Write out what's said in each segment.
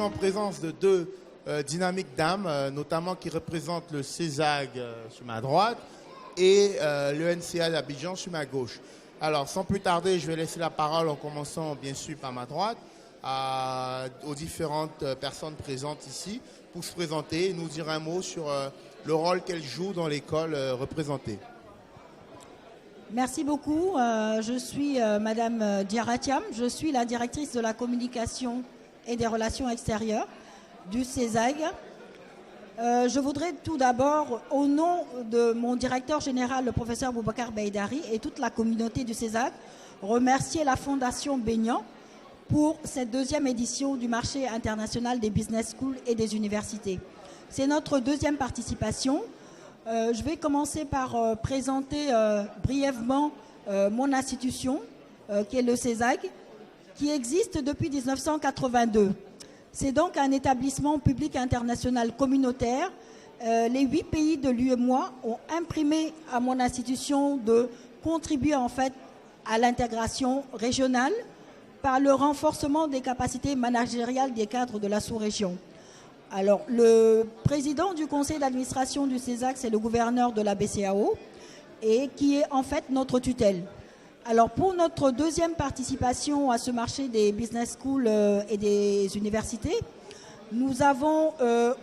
en présence de deux dynamiques dames, notamment qui représentent le CESAG sur ma droite et le NCA d'Abidjan sur ma gauche. Alors, sans plus tarder, je vais laisser la parole en commençant bien sûr par ma droite aux différentes personnes présentes ici pour se présenter et nous dire un mot sur le rôle qu'elles jouent dans l'école représentée. Merci beaucoup. Je suis Madame Diaratiam. Je suis la directrice de la communication et des relations extérieures du CESAG. Je voudrais tout d'abord, au nom de mon directeur général, le professeur Boubacar Baïdari, et toute la communauté du CESAG, remercier la Fondation Baignan pour cette deuxième édition du marché international des business schools et des universités. C'est notre deuxième participation. Je vais commencer par présenter brièvement mon institution, qui est le CESAG, qui existe depuis 1982. C'est donc un établissement public international communautaire. Les 8 pays de l'UEMOA ont imprimé à mon institution de contribuer en fait à l'intégration régionale par le renforcement des capacités managériales des cadres de la sous-région. Alors, le président du conseil d'administration du CESAG, c'est le gouverneur de la BCAO, et qui est en fait notre tutelle. Alors, pour notre deuxième participation à ce marché des business schools et des universités, nous avons,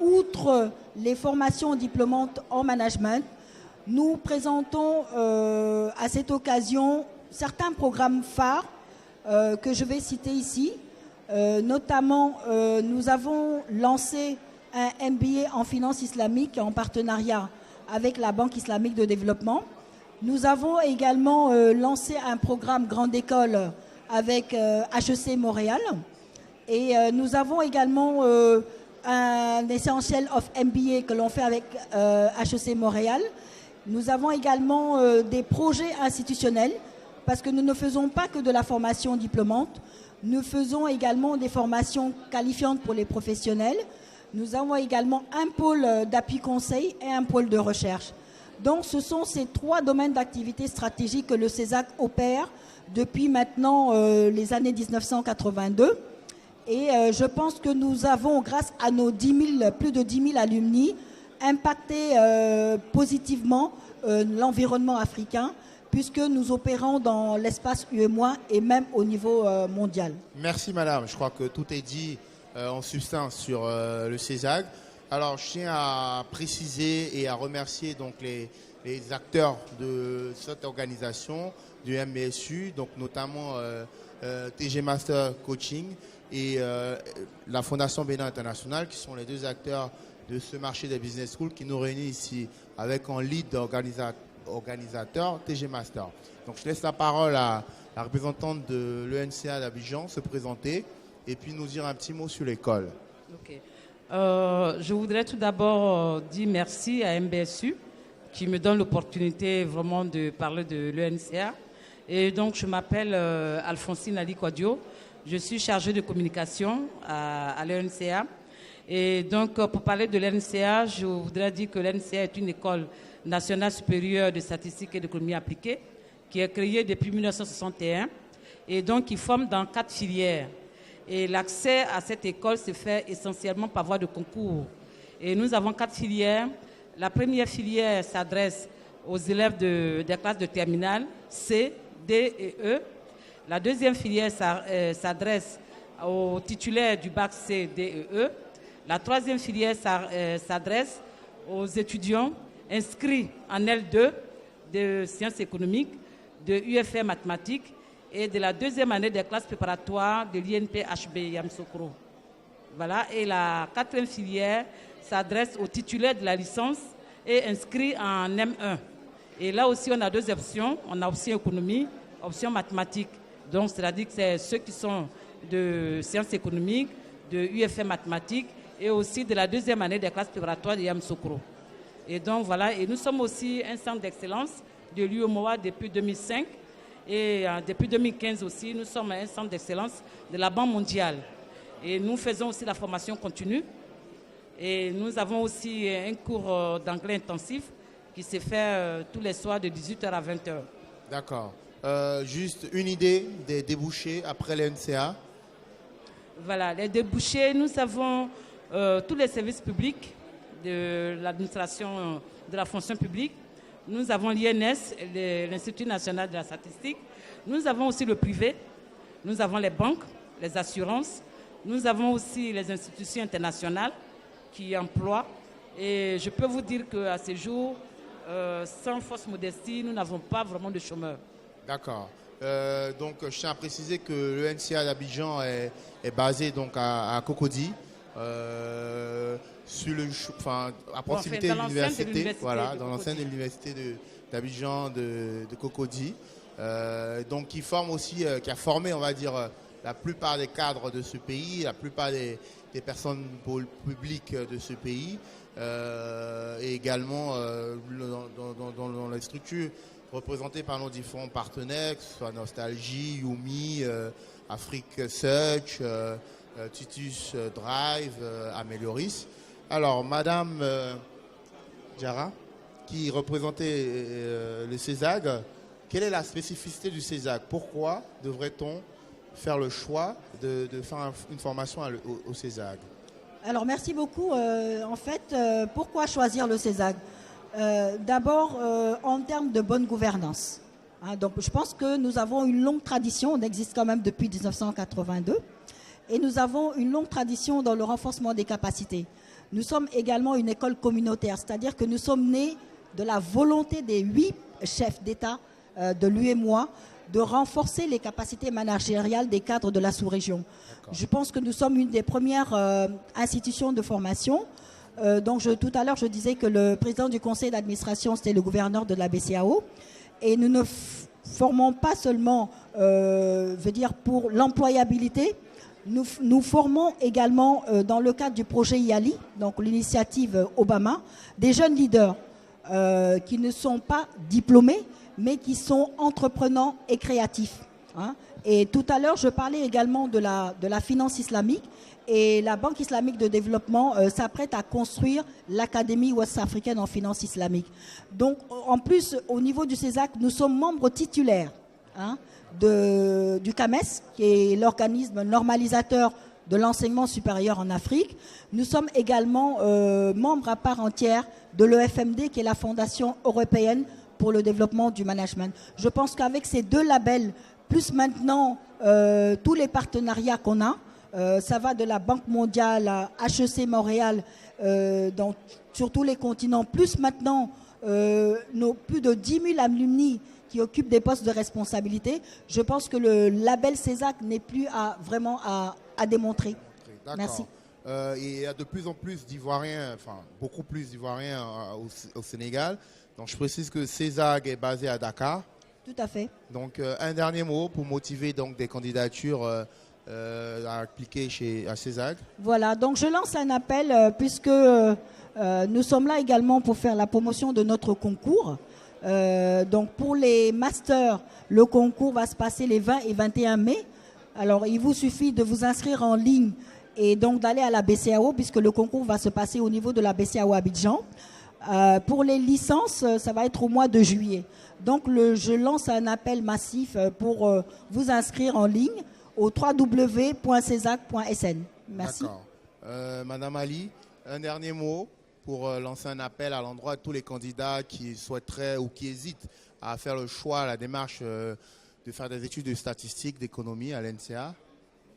outre les formations diplômantes en management, nous présentons à cette occasion certains programmes phares que je vais citer ici. Notamment, nous avons lancé un MBA en finance islamique en partenariat avec la Banque islamique de développement. Nous avons également lancé un programme Grande École avec HEC Montréal. Et nous avons également un Essential of MBA que l'on fait avec HEC Montréal. Nous avons également des projets institutionnels parce que nous ne faisons pas que de la formation diplômante. Nous faisons également des formations qualifiantes pour les professionnels. Nous avons également un pôle d'appui conseil et un pôle de recherche. Donc ce sont ces 3 domaines d'activité stratégique que le CESAG opère depuis maintenant les années 1982. Et je pense que nous avons, grâce à nos plus de 10 000 alumni, impacté positivement l'environnement africain, puisque nous opérons dans l'espace UEMOA et même au niveau mondial. Merci madame, je crois que tout est dit en substance sur le CESAG. Alors je tiens à préciser et à remercier donc les acteurs de cette organisation du MBSU, donc notamment TG Master Coaching et la Fondation Baignan International, qui sont les 2 acteurs de ce marché des business schools qui nous réunissent ici avec en lead organisateur TG Master. Donc je laisse la parole à la représentante de l'ENCA d'Abidjan se présenter et puis nous dire un petit mot sur l'école. Okay. Je voudrais tout d'abord dire merci à MBSU qui me donne l'opportunité vraiment de parler de l'ENCA. Et donc je m'appelle Alphonsine Ali Kwadio, je suis chargée de communication à l'ENCA. Et donc pour parler de l'ENCA, je voudrais dire que l'ENCA est une école nationale supérieure de statistique et d'économie appliquée, qui est créée depuis 1961 et donc qui forme dans 4 filières. Et l'accès à cette école se fait essentiellement par voie de concours. Et nous avons 4 filières. La première filière s'adresse aux élèves des classes de terminale C, D et E. La deuxième filière s'adresse aux titulaires du bac C, D et E. La troisième filière s'adresse aux étudiants inscrits en L2 de sciences économiques, de UFR mathématiques et de la deuxième année des classes préparatoires de l'INP HB Yamoussoukro. Voilà. Et la quatrième filière s'adresse aux titulaires de la licence et inscrits en M1. Et là aussi, on a 2 options. On a option économie, option mathématiques. Donc, c'est-à-dire que c'est ceux qui sont de sciences économiques, de UFR mathématiques et aussi de la deuxième année des classes préparatoires de Yamoussoukro. Et donc, voilà. Et nous sommes aussi un centre d'excellence de l'UEMOA depuis 2005. Et depuis 2015 aussi, nous sommes un centre d'excellence de la Banque mondiale. Et nous faisons aussi la formation continue. Et nous avons aussi un cours d'anglais intensif qui se fait tous les soirs de 18h à 20h. D'accord. Juste une idée des débouchés après l'NCA? Voilà, les débouchés, nous avons tous les services publics de l'administration de la fonction publique. Nous avons l'INS, l'Institut national de la statistique. Nous avons aussi le privé. Nous avons les banques, les assurances. Nous avons aussi les institutions internationales qui emploient. Et je peux vous dire qu'à ce jour, sans fausse modestie, nous n'avons pas vraiment de chômeurs. D'accord. Donc, je tiens à préciser que le NCA d'Abidjan est basé donc à Cocody, à proximité de l'université, voilà, dans l'enceinte de l'université d'Abidjan de Cocody. Donc, qui a formé, on va dire, la plupart des cadres de ce pays, la plupart des personnes publiques de ce pays, et également dans les structures représentées par nos différents partenaires, que ce soit Nostalgie, Yumi, Afrique Search, Titus Drive, Amélioris. Alors, Madame Diarra, qui représentait le CESAG, quelle est la spécificité du CESAG? Pourquoi devrait-on faire le choix de faire une formation au CESAG? Alors, merci beaucoup. Pourquoi choisir le CESAG? D'abord, en termes de bonne gouvernance. Donc, je pense que nous avons une longue tradition, on existe quand même depuis 1982, et nous avons une longue tradition dans le renforcement des capacités. Nous sommes également une école communautaire, c'est-à-dire que nous sommes nés de la volonté des 8 chefs d'État de l'UEMOA de renforcer les capacités managériales des cadres de la sous-région. Je pense que nous sommes une des premières institutions de formation. Tout à l'heure, je disais que le président du conseil d'administration, c'était le gouverneur de la BCAO. Et nous ne formons pas seulement, pour l'employabilité, nous formons également, dans le cadre du projet IALI, donc l'initiative Obama, des jeunes leaders qui ne sont pas diplômés, mais qui sont entreprenants et créatifs. Et tout à l'heure, je parlais également de la finance islamique. Et la Banque islamique de développement s'apprête à construire l'Académie ouest-africaine en finance islamique. Donc, en plus, au niveau du CESAC, nous sommes membres titulaires du CAMES, qui est l'organisme normalisateur de l'enseignement supérieur en Afrique. Nous sommes également membres à part entière de l'EFMD, qui est la Fondation européenne pour le développement du management. Je pense qu'avec ces 2 labels, plus maintenant tous les partenariats qu'on a, ça va de la Banque mondiale à HEC Montréal, sur tous les continents, plus maintenant nos plus de 10 000 alumni qui occupent des postes de responsabilité. Je pense que le label CESAC n'est plus vraiment à démontrer. Merci. Il y a de plus en plus d'Ivoiriens, beaucoup plus d'Ivoiriens au Sénégal. Donc je précise que CESAG est basé à Dakar. Tout à fait. Donc un dernier mot pour motiver donc des candidatures à appliquer à CESAG. Voilà, donc je lance un appel puisque nous sommes là également pour faire la promotion de notre concours. Donc pour les masters, le concours va se passer les 20 et 21 mai. Alors il vous suffit de vous inscrire en ligne et donc d'aller à la BCAO puisque le concours va se passer au niveau de la BCAO Abidjan. Pour les licences, ça va être au mois de juillet. Donc je lance un appel massif pour vous inscrire en ligne au www.cesac.sn. Merci. D'accord. Madame Ali, un dernier mot pour lancer un appel à l'endroit de tous les candidats qui souhaiteraient ou qui hésitent à faire le choix, la démarche de faire des études de statistique, d'économie à l'NCA.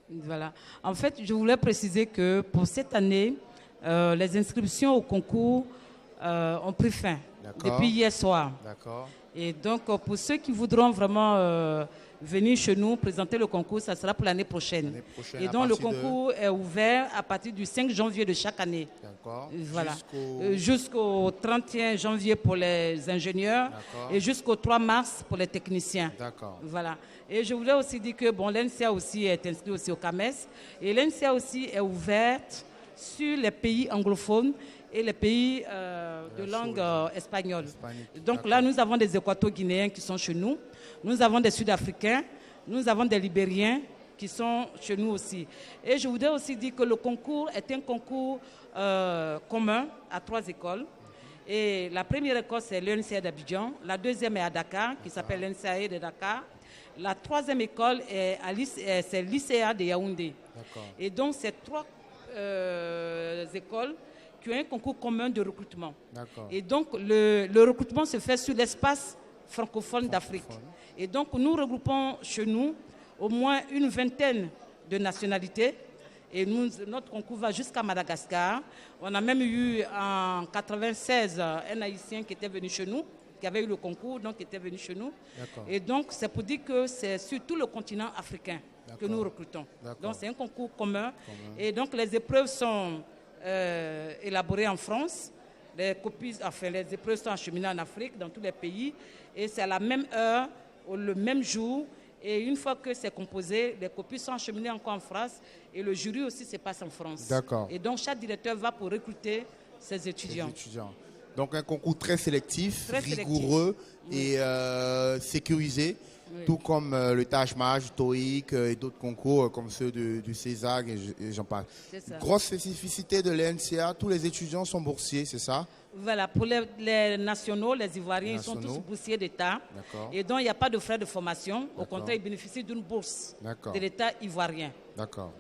Voilà. En fait, je voulais préciser que pour cette année, les inscriptions au concours ont pris fin depuis hier soir. D'accord. Et donc, pour ceux qui voudront vraiment venir chez nous présenter le concours, ça sera pour l'année prochaine. Et donc, le concours est ouvert à partir du 5 janvier de chaque année. D'accord. Voilà. Jusqu'au 31 janvier pour les ingénieurs et jusqu'au 3 mars pour les techniciens. D'accord. Voilà. Et je voulais aussi dire que l'NCA aussi est inscrit aussi au CAMES. Et l'NCA aussi est ouverte sur les pays anglophones et les pays de langue espagnole. Donc là, nous avons des Équato-Guinéens qui sont chez nous. Nous avons des Sud-Africains. Nous avons des Libériens qui sont chez nous aussi. Et je voudrais aussi dire que le concours est un concours commun à 3 écoles. Et la première école, c'est l'UNCA d'Abidjan. La deuxième est à Dakar, qui s'appelle l'NCA de Dakar. La troisième école, c'est l'ICA de Yaoundé. Et donc, c'est 3 écoles qui ont un concours commun de recrutement. Et donc, le recrutement se fait sur l'espace francophone d'Afrique. Et donc, nous regroupons chez nous au moins une vingtaine de nationalités. Et notre concours va jusqu'à Madagascar. On a même eu en 1996 un Haïtien qui était venu chez nous, qui avait eu le concours, donc qui était venu chez nous. Et donc, c'est pour dire que c'est sur tout le continent africain que nous recrutons. Donc, c'est un concours commun. Et donc, les épreuves sont élaborées en France. Les épreuves sont acheminées en Afrique, dans tous les pays. Et c'est à la même heure, le même jour. Et une fois que c'est composé, les copies sont acheminées encore en France. Et le jury aussi se passe en France. Et donc, chaque directeur va pour recruter ses étudiants. Donc, un concours très sélectif, rigoureux et sécurisé. Tout comme le Taj-Maj, TOEIC et d'autres concours comme ceux du CESAG et j'en passe. Grosse spécificité de l'ENCA, tous les étudiants sont boursiers, c'est ça? Voilà, pour les nationaux, les Ivoiriens, ils sont tous boursiers d'État. Et donc, il n'y a pas de frais de formation. Au contraire, ils bénéficient d'une bourse de l'État ivoirien.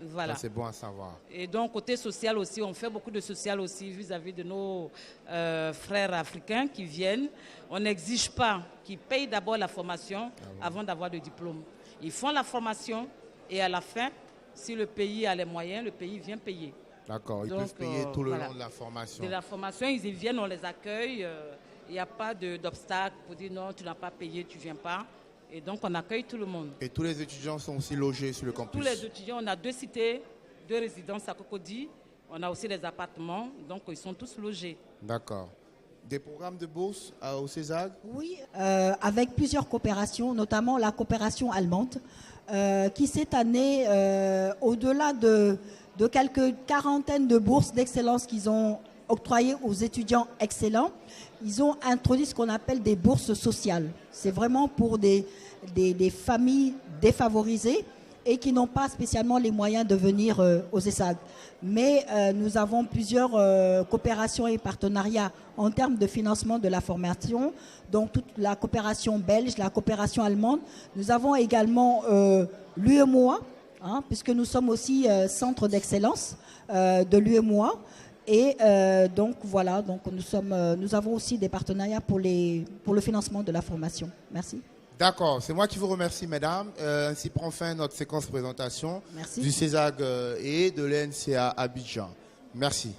Voilà. C'est bon à savoir. Et donc, côté social aussi, on fait beaucoup de social aussi vis-à-vis de nos frères africains qui viennent. On n'exige pas qu'ils payent d'abord la formation avant d'avoir le diplôme. Ils font la formation et à la fin, si le pays a les moyens, le pays vient payer. Ils peuvent payer tout le long de la formation. De la formation, ils y viennent, on les accueille. Il n'y a pas d'obstacle pour dire non, tu n'as pas payé, tu ne viens pas. Et donc, on accueille tout le monde. Et tous les étudiants sont aussi logés sur le campus? Tous les étudiants, on a 2 cités, 2 résidences à Cocody. On a aussi des appartements, donc ils sont tous logés. D'accord. Des programmes de bourse au CESAG? Oui, avec plusieurs coopérations, notamment la coopération allemande, qui cette année, au-delà de quelques quarantaines de bourses d'excellence qu'ils ont octroyées aux étudiants excellents, ils ont introduit ce qu'on appelle des bourses sociales. C'est vraiment pour des familles défavorisées et qui n'ont pas spécialement les moyens de venir aux ESAG. Mais nous avons plusieurs coopérations et partenariats en termes de financement de la formation, donc toute la coopération belge, la coopération allemande. Nous avons également l'UEMOA, puisque nous sommes aussi centre d'excellence de l'UEMOA. Et donc voilà, donc nous avons aussi des partenariats pour le financement de la formation. Merci. D'accord, c'est moi qui vous remercie, mesdames. Ainsi prend fin notre séquence présentation du CESAG et de l'ENCA Abidjan. Merci.